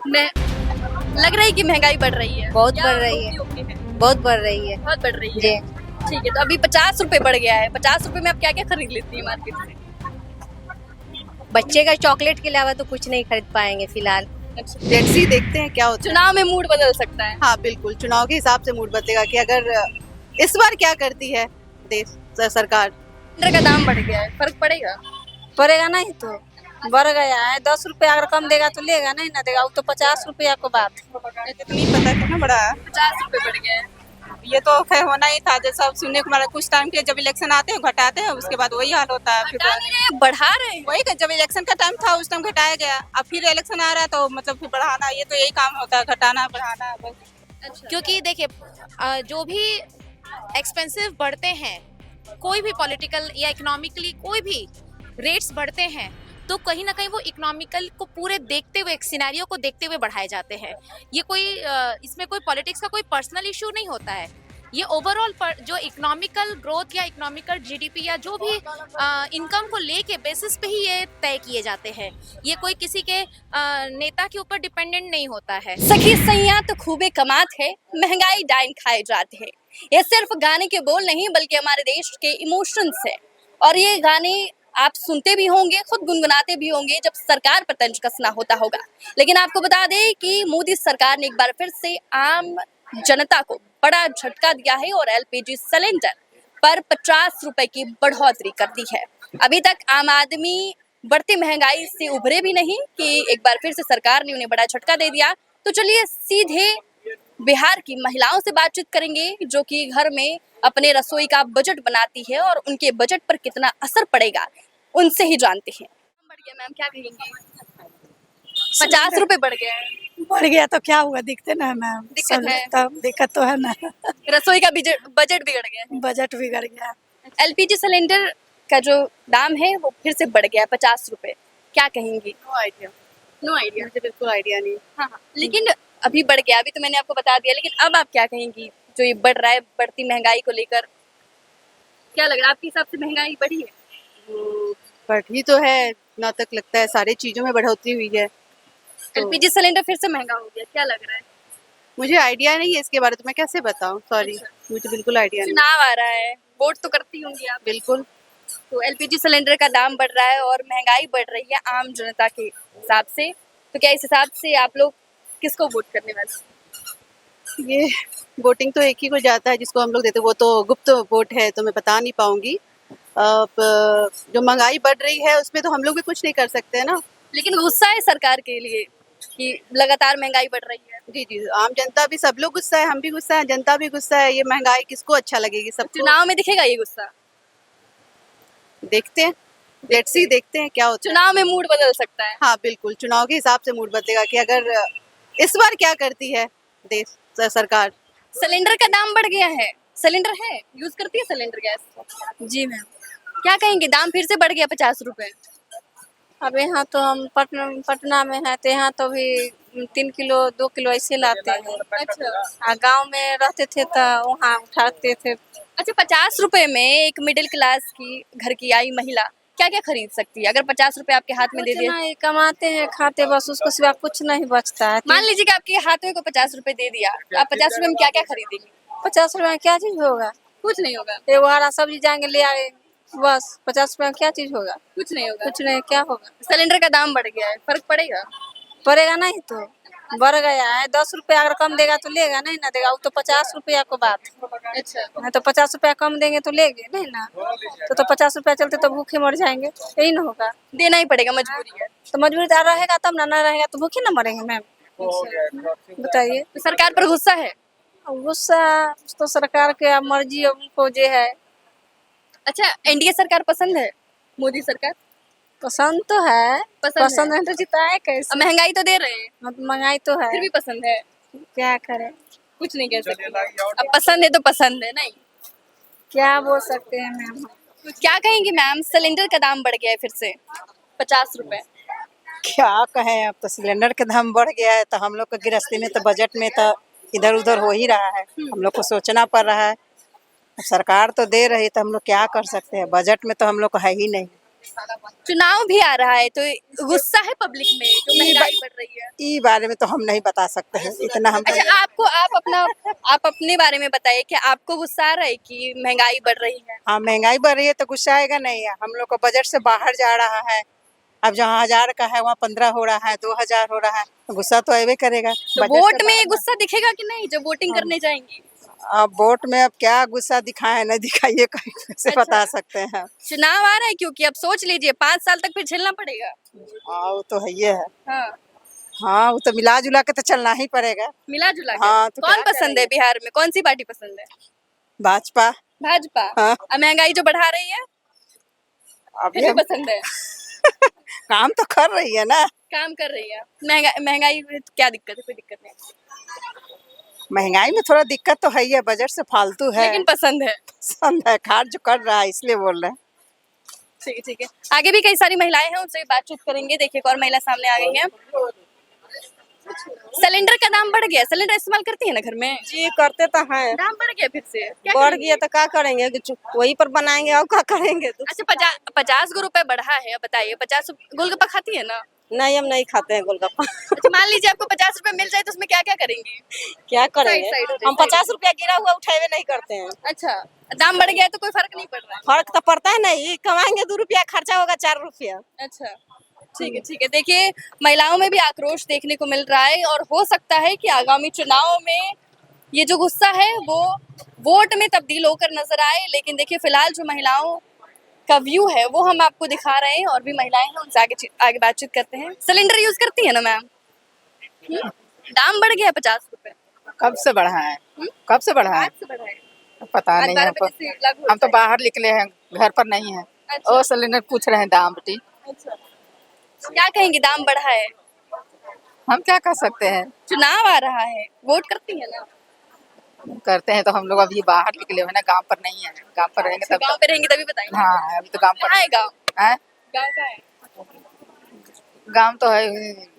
मैं लग रही है कि महंगाई बढ़ रही है। बहुत या बढ़ रही है। ओके है? बहुत बढ़ रही है बहुत बढ़ रही है। जी। ठीक है, तो अभी 50 रुपए बढ़ गया है। 50 रुपए में आप क्या क्या खरीद लेती है मार्केट से? बच्चे का चॉकलेट के अलावा तो कुछ नहीं खरीद पाएंगे फिलहाल। अच्छा, लेट्स सी, देखते हैं क्या होता है। चुनाव में मूड बदल सकता है। हाँ बिल्कुल, चुनाव के हिसाब से मूड बदलेगा कि अगर इस बार क्या करती है सरकार। सिलेंडर का दाम बढ़ गया है, फर्क पड़ेगा? पड़ेगा नहीं तो बढ़ गया है। 10 रुपया अगर कम देगा तो लेगा, नहीं ना देगा वो तो 50 रुपया को बात। इतनी पता कितना बड़ा है। 50 रुपए बढ़ गया है। ये तो खैर होना ही था, जैसा अब सुनने को मिला कुछ टाइम के जब इलेक्शन आते हैं घटाते हैं, उसके बाद वही हाल होता है। फिर घटा नहीं रहे, बढ़ा रहे हैं। वही जब इलेक्शन का टाइम था उस टाइम घटाया गया, अब फिर इलेक्शन आ रहा है तो मतलब फिर बढ़ाना, ये तो यही काम होता है, घटाना बढ़ाना बस। अच्छा, क्योंकि देखिए जो भी एक्सपेंसिव बढ़ते हैं, कोई भी पॉलिटिकल या इकोनॉमिकली कोई भी रेट्स बढ़ते हैं, तो कहीं ना कहीं वो इकोनॉमिकल को पूरे देखते हुए, सिनेरियो को देखते हुए बढ़ाए जाते हैं। ये कोई इसमें कोई पॉलिटिक्स का कोई पर्सनल इशू नहीं होता है। ये ओवरऑल जो इकोनॉमिकल ग्रोथ या इकोनॉमिकल जीडीपी या जो भी इनकम को लेके बेसिस पे ही ये तय किए जाते हैं। ये कोई किसी के नेता के ऊपर डिपेंडेंट नहीं होता है। सखी सैया तो खूबे कमात है, महंगाई डाइन खाए जाते हैं। ये सिर्फ गाने के बोल नहीं बल्कि हमारे देश के इमोशंस है। और ये गाने आप सुनते भी होंगे, खुद गुनगुनाते भी होंगे जब सरकार पर तंज कसना होता होगा। लेकिन आपको बता दें कि मोदी सरकार ने एक बार फिर से आम जनता को बड़ा झटका दिया है और एलपीजी सिलेंडर पर 50 रुपए की बढ़ोतरी कर दी है। अभी तक आम आदमी बढ़ती महंगाई से उभरे भी नहीं कि एक बार फिर से सरकार ने उन्हें बड़ा झटका दे दिया। तो चलिए सीधे बिहार की महिलाओं से बातचीत करेंगे जो कि घर में अपने रसोई का बजट बनाती है और उनके बजट पर कितना असर पड़ेगा उनसे ही जानते हैं। बढ़ गया मैम, क्या कहेंगे? 50 रुपए बढ़ गया है। बढ़ गया तो क्या हुआ, दिखते ना है मैम। दिक्कत है। तब दिक्कत तो है ना। रसोई का बजट बिगड़ गया है। बजट बिगड़ गया। एलपीजी सिलेंडर का जो दाम है वो फिर से बढ़ गया है 50 रुपए। क्या कहेंगी? No idea, no idea. मुझे बिल्कुल आइडिया नहीं। हाँ हाँ, लेकिन अभी बढ़ गया, अभी तो मैंने आपको बता दिया, लेकिन अब आप क्या कहेंगी जो ये बढ़ रहा है, बढ़ती महंगाई को लेकर क्या लग रहा है आपके हिसाब से महंगाई बढ़ी है? बढ़ी तो है, ना तक लगता है सारी चीजों में बढ़ोतरी हुई है। तो एलपीजी सिलेंडर फिर से महंगा हो गया, क्या लग रहा है? मुझे आइडिया नहीं है इसके बारे में, तो मैं कैसे बताऊं, सॉरी। अच्छा। मुझे बिल्कुल आइडिया नहीं। चुनाव आ रहा है, वोट तो करती होंगी आप। बिल्कुल। तो एलपीजी सिलेंडर का दाम बढ़ रहा है और महंगाई बढ़ रही है आम जनता के हिसाब से, तो क्या इस हिसाब से आप लोग किसको वोट करने वाले? ये वोटिंग तो एक ही को जाता है जिसको हम लोग देते हैं, वो तो गुप्त वोट है तो मैं बता नहीं पाऊंगी। अब जो महंगाई बढ़ रही है उसमें तो हम लोग भी कुछ नहीं कर सकते हैं ना। लेकिन गुस्सा है सरकार के लिए कि लगातार महंगाई बढ़ रही है। जी जी, आम जनता भी, सब लोग गुस्सा है, हम भी गुस्सा है, जनता भी गुस्सा है। ये महंगाई किसको अच्छा लगेगी? सबको। चुनाव में दिखेगा ये गुस्सा? देखते हैं, लेट्स सी, देखते हैं क्या होता है। चुनाव में मूड बदल सकता है। हाँ बिल्कुल, चुनाव के हिसाब से मूड बदलेगा कि अगर इस बार क्या करती है सरकार। सिलेंडर का दाम बढ़ गया है। सिलेंडर है, यूज करती है सिलेंडर गैस? जी मैम। क्या कहेंगे, दाम फिर से बढ़ गया 50 रुपए? अब यहाँ तो हम पटना में है तो यहाँ तो भी 3 किलो 2 किलो ऐसे लाते हैं। अच्छा गांव में रहते थे तो वहाँ उठाते थे। अच्छा, 50 रुपए में एक मिडिल क्लास की घर की आई महिला क्या क्या खरीद सकती है? अगर 50 रुपए आपके हाथ में दे कुछ दिए, नहीं कमाते हैं, खाते बस, उसको सिवा कुछ नहीं बचता है। मान लीजिए कि आपके हाथ में को 50 रुपए दे दिया, तो आप 50 रुपए में क्या क्या खरीदेंगे? 50 रुपए में क्या चीज होगा? कुछ नहीं होगा। एक हरा सब्जी जाएंगे ले आए, बस 50 रुपए में क्या चीज होगा? कुछ नहीं होगा। कुछ नहीं, क्या होगा? सिलेंडर का दाम बढ़ गया है, फर्क पड़ेगा? पड़ेगा नहीं तो बढ़ गया है। 10 रुपया अगर कम देगा तो लेगा, नहीं ना देगा वो तो 50 रुपया को बात। अच्छा, नहीं तो 50 रुपया कम देंगे तो लेंगे नहीं ना, तो 50 रुपया चलते तो भूखे मर जाएंगे, यही ना होगा। देना ही पड़ेगा, मजबूरी है। तो मजबूरी तो रहेगा तब ना रहेगा तो भूखे ना मरेंगे मैम, बताइए। तो सरकार पर गुस्सा है? गुस्सा तो सरकार के अब मर्जी, अब उनको जो है। अच्छा, एनडीए सरकार पसंद है? मोदी सरकार पसंद तो है, पसंद है तो जिताए अब कैसे? महंगाई तो दे रहे हैं, महंगाई तो है, फिर भी पसंद है? क्या करें, कुछ नहीं कह सकते। अब पसंद है तो पसंद है, नहीं? क्या बोल सकते हैं मैम। क्या कहेंगी मैम, सिलेंडर का दाम बढ़ गया है फिर से 50 रुपए? क्या कहें, अब तो सिलेंडर के दाम बढ़ गया है तो हम लोग को गृहस्थी में तो बजट में तो इधर उधर हो ही रहा है। हम लोग को सोचना पड़ रहा है। अब सरकार तो दे रही तो हम लोग क्या कर सकते हैं, बजट में तो हम लोग को है ही नहीं। चुनाव भी आ रहा है तो गुस्सा है पब्लिक में जो महंगाई बढ़ रही है। ई बारे में तो हम नहीं बता सकते हैं, इतना हम अच्छा, आप अपने बारे में बताइए कि आपको गुस्सा आ रहा है कि महंगाई बढ़ रही है? हाँ, महंगाई बढ़ रही है तो गुस्सा आएगा नहीं है। हम लोग को बजट से बाहर जा रहा है। अब जहाँ 1000 का है वहाँ 15 हो रहा है, 2000 हो रहा है, तो गुस्सा तो आएगा करेगा। तो बजट से वोट में बाहर गुस्सा दिखेगा कि नहीं जब वोटिंग करने जाएंगी? अब वोट में अब क्या गुस्सा दिखाए न दिखाइए, कैसे अच्छा। बता सकते हैं। चुनाव आ रहा है, क्योंकि अब सोच लीजिए 5 साल तक फिर झेलना पड़ेगा। हाँ, वो तो है ही है। हाँ, हाँ, वो तो मिला जुला के तो चलना ही पड़ेगा। मिला जुला के। हाँ, तो कौन क्या पसंद है बिहार में, कौन सी पार्टी पसंद है? भाजपा। भाजपा। हाँ। अब महंगाई जो बढ़ा रही है अब फिर ये भी पसंद है। काम तो कर रही है ना। काम कर रही है। महंगाई में तो क्या दिक्कत है? कोई दिक्कत नहीं, महंगाई में थोड़ा दिक्कत तो है ही है, बजट से फालतू है। लेकिन पसंद है। पसंद है, खाट जो कर रहा है इसलिए बोल रहे हैं। ठीक है, ठीक है। आगे भी कई सारी महिलाएं हैं, उनसे भी बातचीत करेंगे। देखिए एक और महिला सामने आ गई है। सिलेंडर का दाम बढ़ गया, सिलेंडर इस्तेमाल करती है ना घर में? जी करते तो हैं। दाम बढ़ गया फिर से, क्या बढ़ करेंगे? गया तो क्या करेंगे, वही पर बनाएंगे और क्या करेंगे। अच्छा, 50 गो रुपए बढ़ा है। बताइए, 50 गोलगप्पा खाती है ना? नहीं, हम नहीं खाते हैं गोलगप्पा। अच्छा, मान लीजिए आपको 50 रुपए मिल जाए तो उसमें क्या क्या करेंगे? क्या करेंगे, साइड हो जाए, हम 50 रुपया गिरा हुआ उठावे नहीं करते हैं। अच्छा, दाम बढ़ गया है तो कोई फर्क नहीं पड़ रहा है। फर्क तो पड़ता है नहीं, कमाएंगे 2 रुपया, खर्चा होगा 4 रुपया। अच्छा, ठीक है, ठीक है। देखिए महिलाओं में भी आक्रोश देखने को मिल रहा है और हो सकता है कि आगामी चुनाव में ये जो गुस्सा है वो वोट में तब्दील होकर नजर आए। लेकिन देखिए फिलहाल जो महिलाओं का व्यू है वो हम आपको दिखा रहे हैं, और भी महिलाएं हैं उनसे आगे बातचीत करते हैं। सिलेंडर यूज करती है ना मैम? दाम बढ़ गया है 50 रुपए। कब से बढ़ा है? कब से बढ़ा है? आज से बढ़ा है। पता आज नहीं 12 हमको। बजे से लागू हो हम तो जाएगा। बाहर निकले हैं, घर पर नहीं है। अच्छा। ओ सिलेंडर पूछ रहे हैं दाम बेटी। अच्छा, क्या कहेंगे, दाम बढ़ा है? हम क्या कर सकते हैं? चुनाव आ रहा है, वोट करती है ना? करते हैं तो हम लोग अभी बाहर निकले हुए हैं ना, गांव पर नहीं है। गांव पर रहेंगे तब गांव पे रहेंगे तभी बताएंगे। हाँ, अभी तो गांव पर कहाँ है गांव? है। गांव कहाँ है? गांव तो है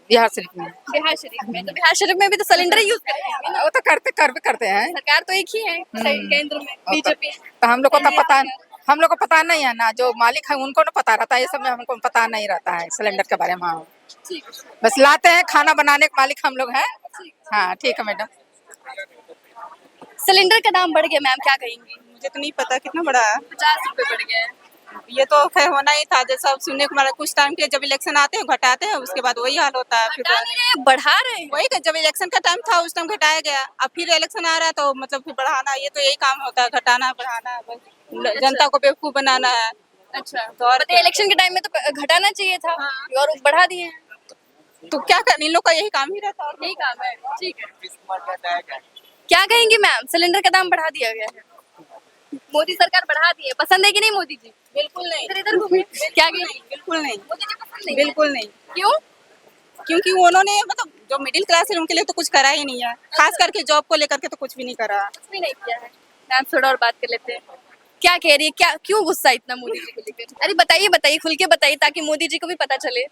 बिहार शरीफ में। बिहार शरीफ में। तो बिहार शरीफ में भी तो सिलेंडर यूज करेंगे ना? वो तो करते हैं। सरकार तो एक ही है केंद्र में, बीजेपी। तो हम लोग को पता नहीं है ना, जो मालिक है उनको ना पता रहता है, ये सब में हमको पता नहीं रहता है सिलेंडर के बारे में। हाँ, ठीक। बस लाते हैं, खाना बनाने के मालिक हम लोग हैं। हाँ, ठीक है मैडम। सिलेंडर का दाम बढ़ गया मैम, क्या कहेंगी? मुझे तो नहीं पता कितना बड़ा है। 50 रुपए बढ़ गया है। ये तो खैर होना ही था, जैसा अब सुनने को मिला कुछ टाइम के जब इलेक्शन आते हैं घटाते हैं, उसके बाद वही हाल होता है। फिर घटा नहीं रहे, बढ़ा रहे हैं। वही जब इलेक्शन का टाइम था उस टाइम घटाया गया, अब फिर इलेक्शन आ रहा है तो मतलब फिर बढ़ाना, ये तो यही काम होता है, घटाना बढ़ाना, बस जनता को बेवकूफ बनाना है। अच्छा, तो और इलेक्शन के टाइम में तो घटाना चाहिए था और बढ़ा दिए हैं। तो क्या करना, इन लोग का यही काम ही रहता है। यही काम है, ठीक है। क्या कहेंगी मैम, सिलेंडर का दाम बढ़ा दिया गया है, मोदी सरकार बढ़ा दी है, पसंद है कि नहीं मोदी जी? बिल्कुल नहीं। इधर घूमिए। क्या कहेंगी? बिल्कुल नहीं, मोदी जी पसंद नहीं? बिल्कुल नहीं। क्यों? क्योंकि उन्होंने मतलब जो मिडिल क्लास है उनके लिए तो कुछ करा ही नहीं है, खास करके जॉब को लेकर के तो कुछ भी नहीं करा। कुछ भी नहीं किया है। मैम थोड़ा और बात कर लेते हैं। क्या कह रही है, क्या क्यों गुस्सा इतना मोदी जी को लेकर? अरे बताइए बताइए, खुल के बताइए ताकि मोदी जी को भी पता चले।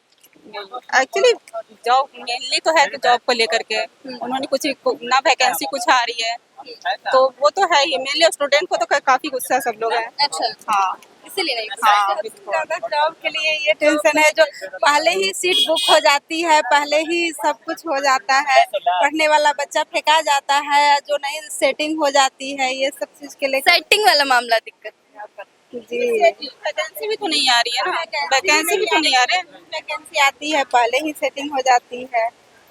एक्चुअली जॉब मेनली तो है, तो जॉब को लेकर के उन्होंने कुछ ना वैकेंसी कुछ आ रही है, तो वो तो है ही। मेनली स्टूडेंट को तो काफी गुस्सा सब लोग हैं। अच्छा, हाँ, इसीलिए नहीं हाँ, ज्यादा जॉब के लिए ये टेंशन है, जो पहले ही सीट बुक हो जाती है, पहले ही सब कुछ हो जाता है, पढ़ने वाला बच्चा फेंका जाता है, जो नहीं सेटिंग हो जाती है, ये सब चीज के लिए सेटिंग वाला मामला दिक्कत है यहाँ पर। जी वैकेंसी भी तो नहीं आ रही है ना, वैकेंसी भी तो नहीं आ रही है। वैकेंसी आती है, पहले ही सेटिंग हो जाती है।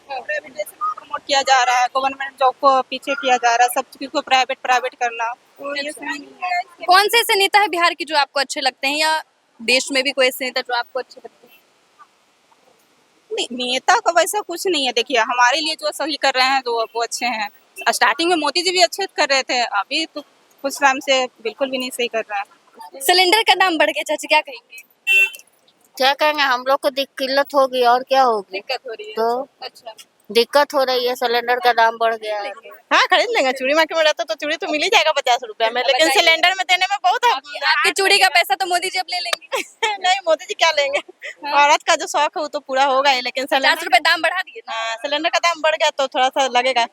प्राइवेटाइजेशन को प्रमोट किया जा रहा है, गवर्नमेंट जॉब को पीछे किया जा रहा है, सब चीज को प्राइवेट करना, तो ये सही नहीं है। कौन से ऐसे नेता है बिहार के जो आपको अच्छे लगते हैं, या देश में भी कोई ऐसे नेता जो आपको अच्छे लगते हैं? नहीं, नेता का वैसा कुछ नहीं है। देखिए हमारे लिए जो सही कर रहे हैं तो वो अच्छे हैं। स्टार्टिंग में मोदी जी भी अच्छे कर रहे थे, अभी तो कुछ टाइम से बिल्कुल भी नहीं सही कर रहा है। सिलेंडर का दाम बढ़ गया, चाची क्या कहेंगे? क्या कहेंगे, हम लोग को किल्लत होगी और क्या होगी। दिक्कत हो रही है। तो अच्छा, दिक्कत हो रही है, सिलेंडर का दाम बढ़ गया है। हाँ, खरीद लेंगे। चूड़ी मार्केट में रहता तो चूड़ी तो मिल ही जाएगा 50 रुपया में, लेकिन बताइए। सिलेंडर में देने में बहुत आपकी चूड़ी का पैसा तो मोदी जी अब ले लेंगे। नहीं, मोदी जी क्या लेंगे, औरत का जो शौक है वो तो पूरा होगा ही, लेकिन 50 रुपए दाम बढ़ा दिए ना। हाँ, सिलेंडर का दाम बढ़ गया तो थोड़ा सा लगेगा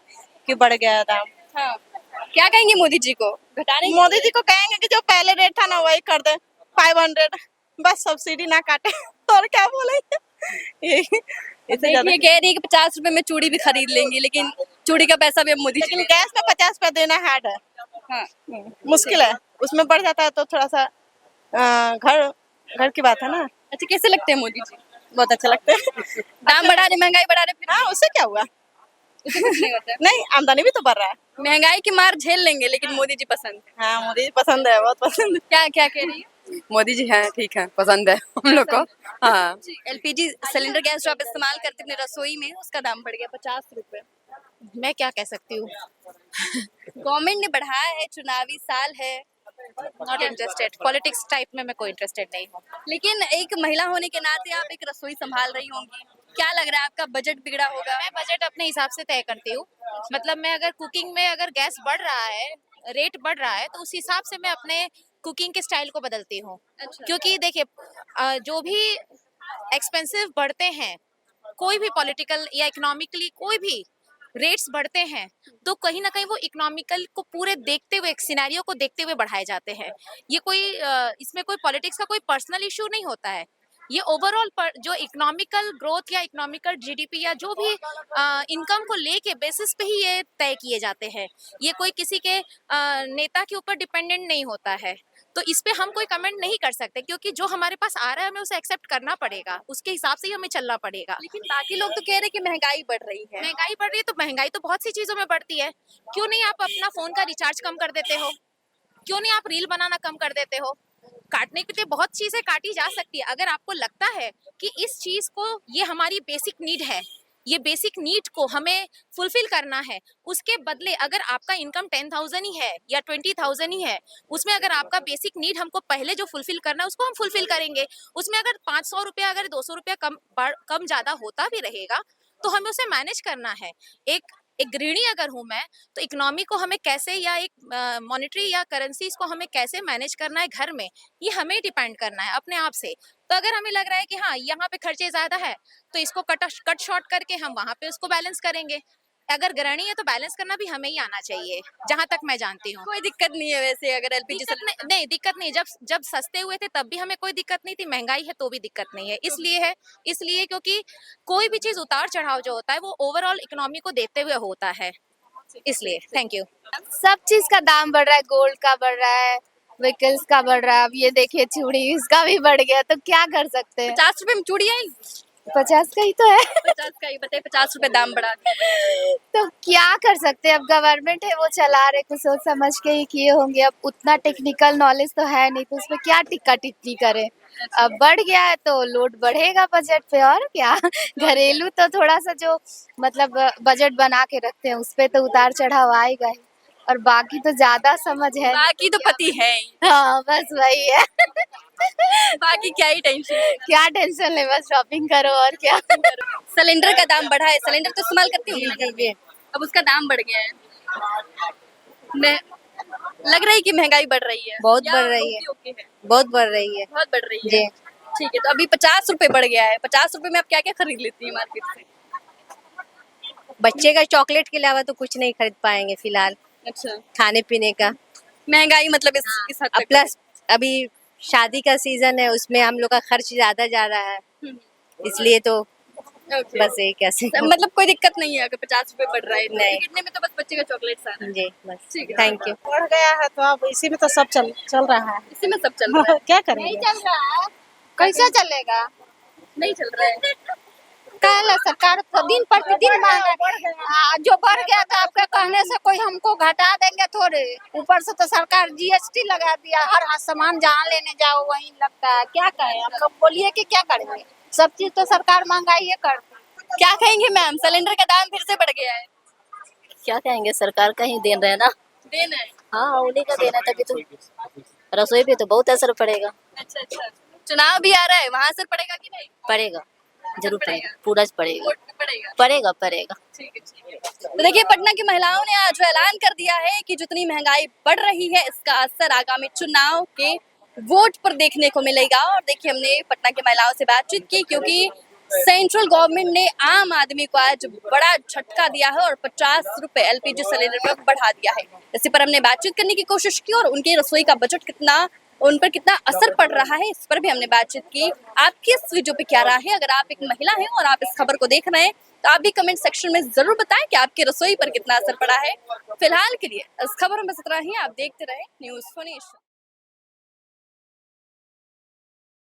कि बढ़ गया है दाम। हाँ, क्या कहेंगे मोदी जी को, घटाने? मोदी जी को कहेंगे कि जो पहले रेट था ना वही कर दे, 500, बस सब्सिडी ना काटे। और क्या बोले, इससे ज्यादा देखिए कह रही है कि 50 रुपए में चूड़ी भी खरीद लेंगी, लेकिन चूड़ी का पैसा भी अब मोदी जी लेकिन लेते गैस का 50 रुपया देना हार्ड है। हाँ। मुश्किल है, उसमें बढ़ जाता है तो थोड़ा सा घर घर की बात है ना। अच्छा कैसे लगते हैं मोदी जी? बहुत अच्छा लगता है। दाम बढ़ा रहे, महंगाई बढ़ा रहे, फिर हाँ, उससे क्या हुआ? उससे कुछ नहीं होता है। नहीं, आमदनी भी तो बढ़ रहा है। महंगाई की मार झेल लेंगे, लेकिन मोदी जी पसंद है। हाँ, मोदी जी पसंद है, बहुत पसंद है। क्या क्या कह रही है? मोदी जी हैं, ठीक है, पसंद है हम लोग को। हाँ, एलपीजी सिलेंडर गैस जो आप इस्तेमाल करते हैं अपनी रसोई में, उसका दाम बढ़ गया 50 रुपए। मैं क्या कह सकती हूँ, गवर्नमेंट ने बढ़ाया है, चुनावी साल है, नॉट इंटरेस्टेड पॉलिटिक्स टाइप में, मैं कोई इंटरेस्टेड नहीं हूँ। लेकिन एक महिला होने के नाते आप एक रसोई संभाल रही होंगी, क्या लग रहा है आपका बजट बिगड़ा होगा? मैं बजट अपने हिसाब से तय करती हूँ। मतलब मैं अगर कुकिंग में अगर गैस बढ़ रहा है, रेट बढ़ रहा है, तो उस हिसाब से मैं अपने कुकिंग के स्टाइल को बदलती हूँ। अच्छा। क्योंकि देखिए जो भी एक्सपेंसिव बढ़ते हैं, कोई भी पॉलिटिकल या इकोनॉमिकली कोई भी रेट्स बढ़ते हैं, तो कहीं ना कहीं वो इकोनॉमिकल को पूरे देखते हुए, एक सिनेरियो को देखते हुए बढ़ाए जाते हैं। ये कोई इसमें कोई पॉलिटिक्स का कोई पर्सनल इशू नहीं होता है। ये ओवरऑल जो इकोनॉमिकल ग्रोथ या इकोनॉमिकल जीडीपी या जो भी इनकम को लेके बेसिस पे ही ये तय किए जाते हैं। ये कोई किसी के नेता के ऊपर डिपेंडेंट नहीं होता है। तो इस पे हम कोई कमेंट नहीं कर सकते, क्योंकि जो हमारे पास आ रहा है हमें उसे एक्सेप्ट करना पड़ेगा, उसके हिसाब से ही हमें चलना पड़ेगा। लेकिन बाकी लोग तो कह रहे हैं कि महंगाई बढ़ रही है। महंगाई बढ़ रही है तो महंगाई तो बहुत सी चीजों में बढ़ती है। क्यों नहीं आप अपना फोन का रिचार्ज कम कर देते हो? क्यों नहीं आप रील बनाना कम कर देते हो? काटने के लिए बहुत चीजें काटी जा सकती है। अगर आपको लगता है कि इस चीज को, ये हमारी बेसिक नीड है, ये बेसिक नीड को हमें फुलफिल करना है, उसके बदले अगर आपका इनकम 10,000 ही है या 20,000 ही है, उसमें अगर आपका बेसिक नीड हमको पहले जो फुलफिल करना है उसको हम फुलफिल करेंगे। उसमें अगर 500 रुपया, अगर 200 रुपया कम ज्यादा होता भी रहेगा, तो हमें उसे मैनेज करना है। एक गृहिणी अगर हूं मैं, तो इकोनॉमी को हमें कैसे, या एक मॉनेटरी या करेंसीज को हमें कैसे मैनेज करना है घर में, ये हमें डिपेंड करना है अपने आप से। तो अगर हमें लग रहा है कि हाँ यहाँ पे खर्चे ज्यादा है, तो इसको कट शॉर्ट करके हम वहां पे उसको बैलेंस करेंगे। अगर गृहिणी है तो बैलेंस करना भी हमें ही आना चाहिए, जहां तक मैं जानती हूँ। कोई दिक्कत नहीं है वैसे, अगर एलपीजी नहीं, दिक्कत नहीं। जब सस्ते हुए थे तब भी हमें कोई दिक्कत नहीं थी, महंगाई है तो भी दिक्कत नहीं है। इसलिए क्योंकि कोई भी चीज उतार चढ़ाव जो होता है वो ओवरऑल इकोनॉमी को देखते हुए होता है, इसलिए। Thank you. सब चीज का दाम बढ़ रहा है, गोल्ड का बढ़ रहा है, व्हीकल्स का बढ़ रहा है। अब ये देखिए चूड़ी, इसका भी बढ़ गया, तो क्या कर सकते हैं? 50 रुपए में चूड़ी आई? 50 का ही तो है। 50 का ही बताइए, 50 रुपए दाम बढ़ा दिया। तो क्या कर सकते हैं? अब गवर्नमेंट है, वो चला रहे, कुछ सोच समझ के ही किए होंगे। अब उतना टेक्निकल नॉलेज तो है नहीं, तो उसमें क्या टिक्का टिप्पणी करें। अब बढ़ गया है तो लोड बढ़ेगा बजट पे, और क्या। घरेलू तो थोड़ा सा जो मतलब बजट बना के रखते हैं उस पे तो उतार चढ़ाव आएगा ही, और बाकी तो ज्यादा समझ है नहीं। बाकी तो पति है ही। हाँ, बस वही है। बाकी क्या ही टेंशन है। क्या टेंशन ले, बस शॉपिंग करो और क्या। सिलेंडर का दाम बढ़ा है, सिलेंडर तो इस्तेमाल करती हूँ, जी। अब उसका दाम बढ़ गया है। लग रहा है कि महंगाई बढ़ रही है, बहुत या बढ़ रही है। ओके है? बहुत बढ़ रही है बहुत बढ़ रही है जी। ठीक है, तो अभी 50 रुपए बढ़ गया है। 50 रुपए में आप क्या क्या खरीद लेती है मार्केट से? बच्चे का चॉकलेट के अलावा तो कुछ नहीं खरीद पाएंगे फिलहाल, अच्छा, खाने पीने का। महंगाई मतलब इस हद तक। प्लस अभी शादी का सीजन है, उसमें हम लोग का खर्च ज्यादा जा रहा है, इसलिए तो ओके। बस यही कैसे। मतलब कोई दिक्कत नहीं है अगर 50 रुपए बढ़ रहा है तो। नहीं। कितने में तो बस बच्चे का चॉकलेट सारा है। जी बस, ठीक है। Thank you. बढ़ गया है तो अब इसी में तो सब चल रहा है। इसी में सब चल रहा है। क्या करेंगे? चल रहा है, कैसे चलेगा? नहीं चल रहा है। कहला सरकार तो दिन प्रतिदिन जो बढ़ गया था, आपके कहने से कोई हमको घटा देंगे थोड़े। ऊपर से तो सरकार जीएसटी लगा दिया, हर सामान जहाँ लेने जाओ वहीं लगता है। क्या कहें हम लोग, बोलिए कि क्या करेंगे? सब चीज तो सरकार महंगाई करती है। क्या कहेंगे मैम, सिलेंडर का दाम फिर से बढ़ गया है? क्या कहेंगे, सरकार का ही देन रहे ना। देना है। हाँ, उन्हीं का देना, तभी तो रसोई पे तो बहुत असर पड़ेगा। अच्छा अच्छा, चुनाव भी आ रहा है, वहाँ असर पड़ेगा कि नहीं? पड़ेगा, जरूर पड़ेगा। पड़ेगा, पूरा पड़ेगा। वोट पे पड़ेगा। पड़ेगा। ठीक है। तो देखिए, पटना की महिलाओं ने आज ऐलान कर दिया है कि जितनी महंगाई बढ़ रही है, इसका असर आगामी चुनाव के वोट पर देखने को मिलेगा। और देखिए, हमने पटना की महिलाओं से बातचीत की, क्योंकि सेंट्रल गवर्नमेंट ने आम आदमी को आज बड़ा झटका दिया है और 50 रुपए एलपीजी सिलेंडर पर बढ़ा दिया है। इसी पर हमने बातचीत करने की कोशिश की और उनके रसोई का बजट कितना उन पर कितना असर पड़ रहा है, इस पर भी हमने बातचीत की। आपकी इस वीडियो पे क्या राय है? अगर आप एक महिला हैं और आप इस खबर को देख रहे हैं तो आप भी कमेंट सेक्शन में जरूर बताएं कि आपकी रसोई पर कितना असर पड़ा है। फिलहाल के लिए इस खबर में बस इतना ही। आप देखते रहे न्यूज़ 4 नेशन।